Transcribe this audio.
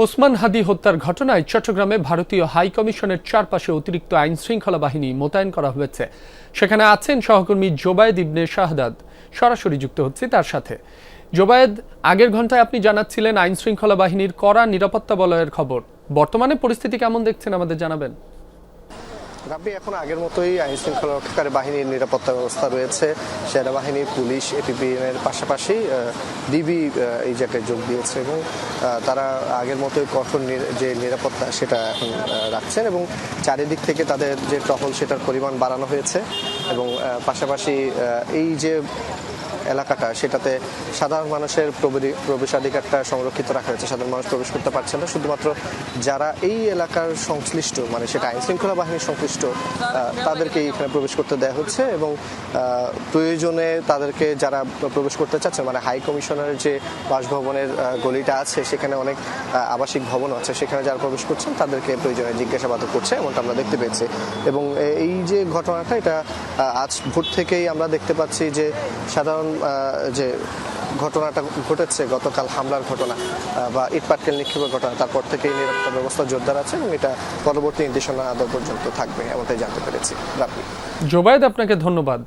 ওসমান হাদি হত্যার ঘটনায় চট্টগ্রামে ভারতীয় হাই কমিশনের চারপাশে অতিরিক্ত আইন শৃঙ্খলা বাহিনী মোতায়েন করা হয়েছে। সেখানে আছেন সহকর্মী জোবায়েদ ইবনে শাহাদাত। সরাসরি যুক্ত হচ্ছে তার সাথে। জোবায়েদ, আগের ঘন্টায় আপনি জানাচ্ছিলেন আইন শৃঙ্খলা বাহিনীর কড়া নিরাপত্তা বলয়ের খবর। বর্তমানে পরিস্থিতি কেমন দেখছেন আমাদের জানাবেন। রাব্বি, এখন আগের মতোই আইন শৃঙ্খলা রক্ষাকারী বাহিনীর নিরাপত্তা ব্যবস্থা রয়েছে। সেনাবাহিনী, পুলিশ, এপিবিএন এর পাশাপাশি ডিবি এই জায়গায় যোগ দিয়েছে এবং তারা আগের মতোই কঠোর যে নিরাপত্তা সেটা এখন রাখছেন এবং চারিদিক থেকে তাদের যে টহল সেটার পরিমাণ বাড়ানো হয়েছে এবং পাশাপাশি এই যে এলাকাটা সেটাতে সাধারণ মানুষের প্রবেশাধিকারটা সংরক্ষিত রাখা হয়েছে। সাধারণ মানুষ প্রবেশ করতে পারছে না, শুধুমাত্র যারা এই এলাকার সংশ্লিষ্ট, মানে সেটা আইন শৃঙ্খলা বাহিনীর সংশ্লিষ্ট, তাদেরকে এখানে প্রবেশ করতে দেওয়া হচ্ছে এবং প্রয়োজনে তাদেরকে যারা প্রবেশ করতে চাচ্ছে, মানে হাই কমিশনারের যে বাসভবনের গলিটা আছে সেখানে অনেক আবাসিক ভবন আছে, সেখানে যারা প্রবেশ করছেন তাদেরকে প্রয়োজনে জিজ্ঞাসাবাদ করছে, এমনটা আমরা দেখতে পেয়েছি। এবং এই যে ঘটনাটা, এটা আজ ভোর থেকেই আমরা দেখতে পাচ্ছি যে সাধারণ যে ঘটনাটা ঘটেছে, গতকাল হামলার ঘটনা বা ইটপাটকেল নিক্ষেপের ঘটনা, তারপর থেকেই নিরাপত্তা ব্যবস্থা জোরদার আছে এবং এটা পরবর্তী নির্দেশনা আদৌ পর্যন্ত থাকবে, এমনটাই জানতে পেরেছি। জোবায়েদ, আপনাকে ধন্যবাদ।